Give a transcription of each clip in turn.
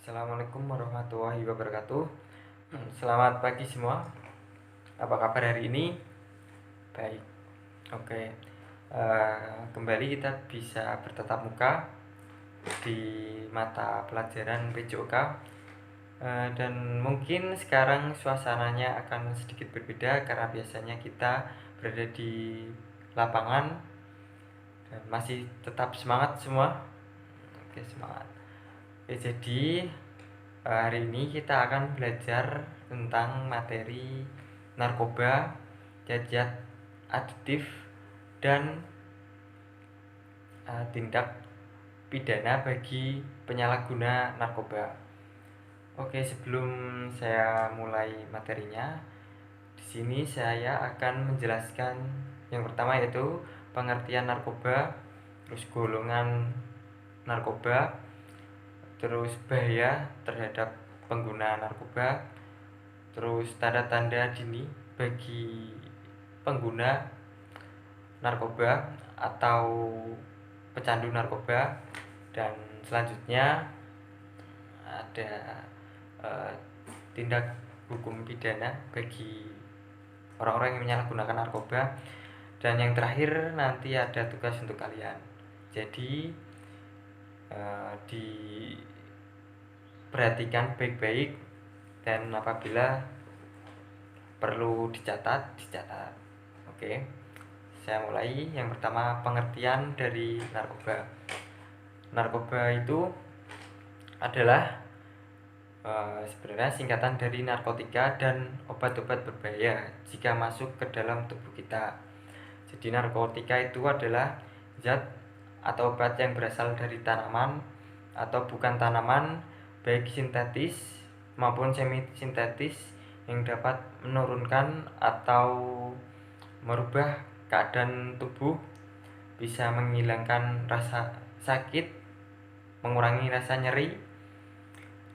Assalamualaikum warahmatullahi wabarakatuh. Selamat pagi semua. Apa kabar hari ini? Baik. Oke. Kembali kita bisa bertatap muka di mata pelajaran PJOK. Dan mungkin sekarang suasananya akan sedikit berbeda karena biasanya kita berada di lapangan dan masih tetap semangat semua. Oke, semangat. Jadi hari ini kita akan belajar tentang materi narkoba, zat adiktif, dan tindak pidana bagi penyalahguna narkoba. Oke, sebelum saya mulai materinya, di sini saya akan menjelaskan yang pertama yaitu pengertian narkoba, terus golongan narkoba, terus bahaya terhadap pengguna narkoba, terus tanda-tanda dini bagi pengguna narkoba atau pecandu narkoba, dan selanjutnya ada tindak hukum pidana bagi orang-orang yang menyalahgunakan narkoba, dan yang terakhir nanti ada tugas untuk kalian. Jadi diperhatikan baik-baik, dan apabila perlu dicatat. Oke, saya mulai. Yang pertama, pengertian dari narkoba. Narkoba itu adalah sebenarnya singkatan dari narkotika dan obat-obat berbahaya jika masuk ke dalam tubuh kita. Jadi narkotika itu adalah zat atau obat yang berasal dari tanaman atau bukan tanaman, baik sintetis maupun semi sintetis, yang dapat menurunkan atau merubah keadaan tubuh, bisa menghilangkan rasa sakit, mengurangi rasa nyeri,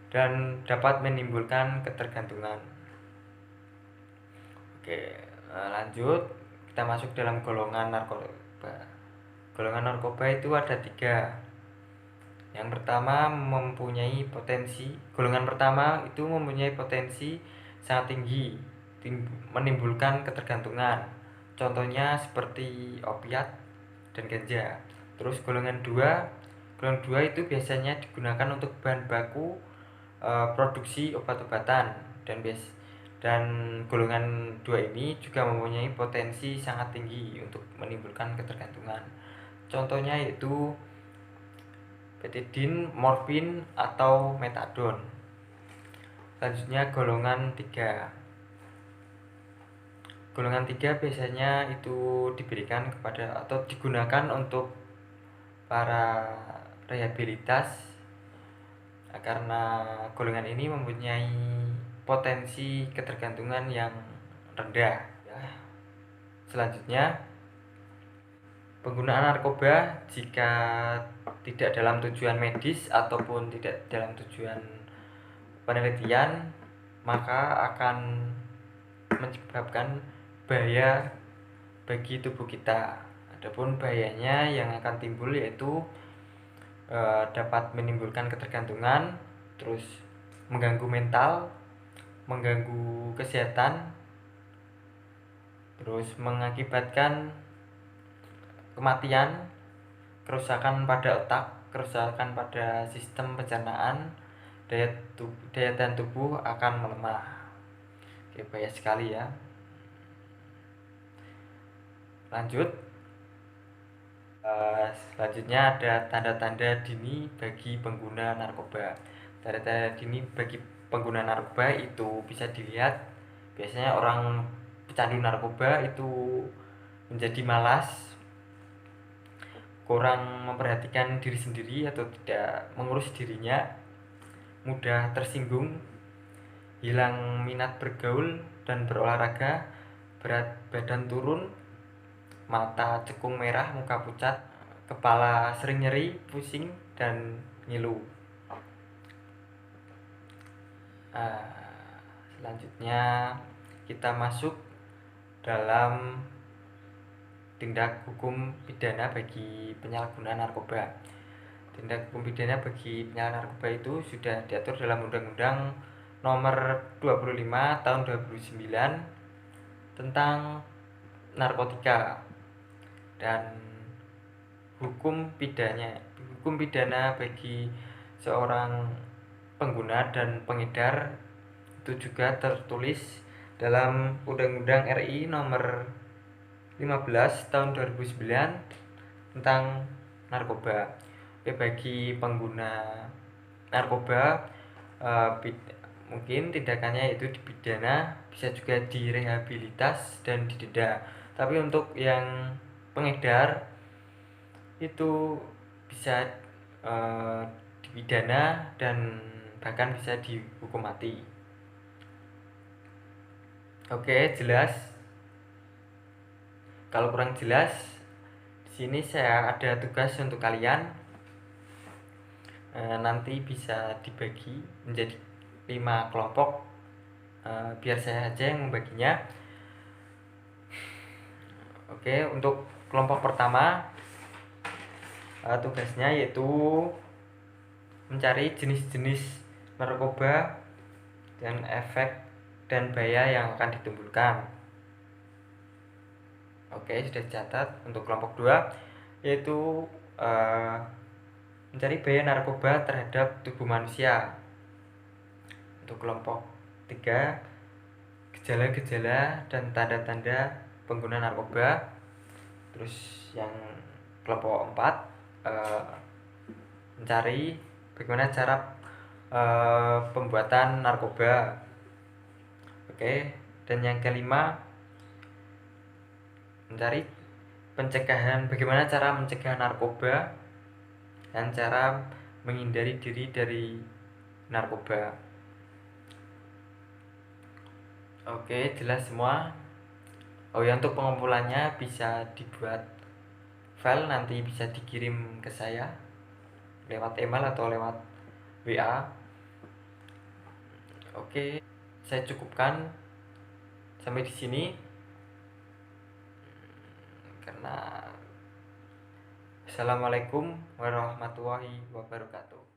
dan dapat menimbulkan ketergantungan. Oke, lanjut kita masuk dalam golongan narkoba. Golongan narkoba itu ada 3. Yang pertama golongan pertama itu mempunyai potensi sangat tinggi menimbulkan ketergantungan. Contohnya seperti opiat dan ganja. Terus golongan 2 itu biasanya digunakan untuk bahan baku produksi obat-obatan, dan golongan 2 ini juga mempunyai potensi sangat tinggi untuk menimbulkan ketergantungan. Contohnya yaitu betadine, morfin, atau metadon. Selanjutnya golongan 3. Golongan 3 biasanya itu diberikan kepada atau digunakan untuk para rehabilitas, karena golongan ini mempunyai potensi ketergantungan yang rendah. Selanjutnya, penggunaan narkoba jika tidak dalam tujuan medis ataupun tidak dalam tujuan penelitian, maka akan menyebabkan bahaya bagi tubuh kita. Adapun bahayanya yang akan timbul yaitu dapat menimbulkan ketergantungan, terus mengganggu mental, mengganggu kesehatan, terus mengakibatkan kematian, kerusakan pada otak, kerusakan pada sistem pencernaan, daya tahan tubuh akan melemah. Oke, bahaya sekali ya. Lanjut. Selanjutnya ada tanda-tanda dini bagi pengguna narkoba. Tanda-tanda dini bagi pengguna narkoba itu bisa dilihat, biasanya orang pecandu narkoba itu menjadi malas, kurang memperhatikan diri sendiri atau tidak mengurus dirinya, mudah tersinggung, hilang minat bergaul dan berolahraga, berat badan turun, mata cekung merah, muka pucat, kepala sering nyeri, pusing, dan ngilu. Selanjutnya kita masuk dalam tindak hukum pidana bagi penyalahgunaan narkoba. Tindak hukum pidana bagi penyalahgunaan narkoba itu sudah diatur dalam Undang-Undang Nomor 25 Tahun 2009 tentang narkotika, dan hukum pidana bagi seorang pengguna dan pengedar itu juga tertulis dalam Undang-Undang RI Nomor 15 Tahun 2009 tentang narkoba. Oke, bagi pengguna narkoba mungkin tindakannya itu dipidana, bisa juga direhabilitas dan didenda. Tapi untuk yang pengedar itu bisa dipidana dan bahkan bisa dihukum mati. Oke, jelas? Kalau kurang jelas, di sini saya ada tugas untuk kalian. Nanti bisa dibagi menjadi 5 kelompok. Biar saya aja yang membaginya. Oke, untuk kelompok pertama, tugasnya yaitu mencari jenis-jenis narkoba dan efek dan bahaya yang akan ditimbulkan. Oke, sudah dicatat. Untuk kelompok 2 yaitu mencari bahaya narkoba terhadap tubuh manusia. Untuk kelompok 3, gejala-gejala dan tanda-tanda pengguna narkoba. Terus yang kelompok 4, mencari bagaimana cara pembuatan narkoba. Oke, dan yang kelima, mencari bagaimana cara mencegah narkoba dan cara menghindari diri dari narkoba. Oke, jelas semua. Oh ya, untuk pengumpulannya bisa dibuat file, nanti bisa dikirim ke saya lewat email atau lewat WA. Oke, saya cukupkan sampai di sini karena Assalamualaikum warahmatullahi wabarakatuh.